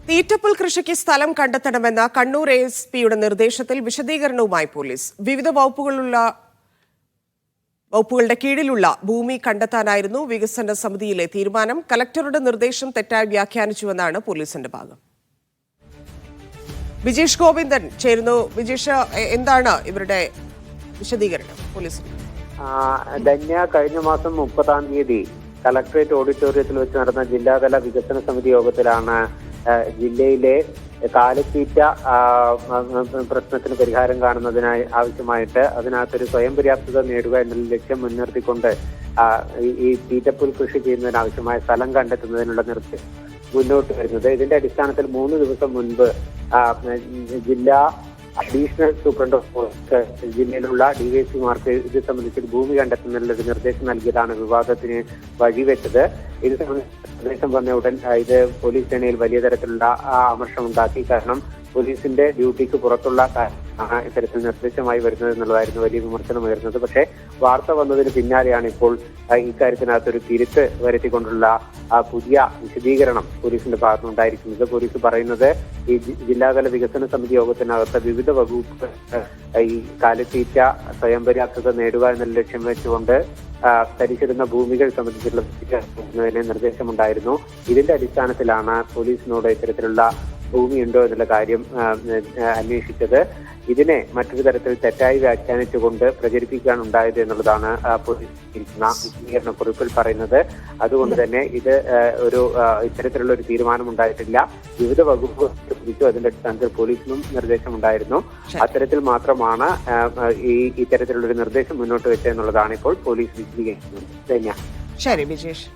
തീറ്റപ്പുൽ കൃഷിക്ക് സ്ഥലം കണ്ടെത്തണമെന്ന കണ്ണൂർ എഎസ്പിയുടെ നിർദ്ദേശത്തിൽ വിശദീകരണവുമായി പോലീസ്. വിവിധ വകുപ്പുകളുടെ കീഴിലുള്ള ഭൂമി കണ്ടെത്താനായിരുന്നു വികസന സമിതിയിലെ തീരുമാനം. കലക്ടറുടെ നിർദ്ദേശം തെറ്റായി വ്യാഖ്യാനിച്ചുവെന്നാണ് പോലീസിന്റെ ഭാഗം. വിജേഷ് ഗോവിന്ദൻ ചേരുന്നു. വിജേഷ്, എന്താണ് ഇവരുടെ വിശദീകരണം പോലീസിന്? ധന്യ, കഴിഞ്ഞ മാസം 30-ാം തീയതി കളക്ടറേറ്റ് ഓഡിറ്റോറിയത്തിൽ വെച്ച് നടന്ന ജില്ലാതല വികസന സമിതി യോഗത്തിലാണ് ജില്ലയിലെ കാലിത്തീറ്റ പ്രശ്നത്തിന് പരിഹാരം കാണുന്നതിനായി ആവശ്യമായിട്ട് അതിനകത്തൊരു സ്വയം പര്യാപ്തത നേടുക എന്നുള്ള ലക്ഷ്യം മുൻനിർത്തിക്കൊണ്ട് ഈ തീറ്റപ്പുൽ കൃഷി ചെയ്യുന്നതിനാവശ്യമായ സ്ഥലം കണ്ടെത്തുന്നതിനുള്ള നിർദ്ദേശം മുന്നോട്ട് വരുന്നത്. ഇതിന്റെ അടിസ്ഥാനത്തിൽ 3 ദിവസം മുൻപ് ജില്ലാ അഡീഷണൽ സൂപ്രണ്ട് ഓഫ് പോലീസ് ജില്ലയിലുള്ള ഡിവൈഎസ്പിമാർക്ക് ഇത് സംബന്ധിച്ച് ഭൂമി കണ്ടെത്തുന്നതിനുള്ള നിർദ്ദേശം നൽകിയതാണ് വിവാദത്തിന് വഴിവെച്ചത്. ഇത് സംബന്ധിച്ച് നിർദ്ദേശം വന്ന ഉടൻ ഇത് പോലീസ് സേനയിൽ വലിയ തരത്തിലുള്ള അമർഷമുണ്ടാക്കി. കാരണം പോലീസിന്റെ ഡ്യൂട്ടിക്ക് പുറത്തുള്ള ഇത്തരത്തിൽ നിർദ്ദേശമായി വരുന്നത് എന്നുള്ളതായിരുന്നു വലിയ വിമർശനം ഉയർന്നത്. പക്ഷേ വാർത്ത വന്നതിന് പിന്നാലെയാണ് ഇപ്പോൾ ഇക്കാര്യത്തിനകത്തൊരു തിരുത്ത് വരുത്തിക്കൊണ്ടുള്ള പുതിയ വിശദീകരണം പോലീസിന്റെ ഭാഗത്തുനിന്നുണ്ടായിരിക്കുന്നത്. പോലീസ് പറയുന്നത് ഈ ജില്ലാതല വികസന സമിതി യോഗത്തിനകത്ത് വിവിധ വകുപ്പ് ഈ കാലിത്തീറ്റ സ്വയം പര്യാപ്തത നേടുക എന്ന ലക്ഷ്യം വെച്ചുകൊണ്ട് തരിച്ചിരുന്ന ഭൂമികൾ സംബന്ധിച്ചുള്ള നിർദ്ദേശമുണ്ടായിരുന്നു. ഇതിന്റെ അടിസ്ഥാനത്തിലാണ് പോലീസിനോട് ഇത്തരത്തിലുള്ള ഭൂമിയുണ്ടോ എന്നുള്ള കാര്യം അന്വേഷിച്ചത്. ഇതിനെ മറ്റൊരു തരത്തിൽ തെറ്റായി വ്യാഖ്യാനിച്ചുകൊണ്ട് പ്രചരിപ്പിക്കാൻ ഉണ്ടായത് എന്നുള്ളതാണ് പോലീസ് വിശദീകരണ കുറിപ്പിൽ പറയുന്നത്. അതുകൊണ്ട് തന്നെ ഇത് ഇത്തരത്തിലുള്ള ഒരു തീരുമാനം ഉണ്ടായിട്ടില്ല. വിവിധ വകുപ്പുകൾ പിടിച്ചു. അതിന്റെ അടിസ്ഥാനത്തിൽ പോലീസിനും നിർദ്ദേശമുണ്ടായിരുന്നു. അത്തരത്തിൽ മാത്രമാണ് ഇത്തരത്തിലുള്ള ഒരു നിർദ്ദേശം മുന്നോട്ട് വെച്ചതെന്നുള്ളതാണ് ഇപ്പോൾ പോലീസ് വിശദീകരിക്കുന്നത്. ശരി വിജേഷ്.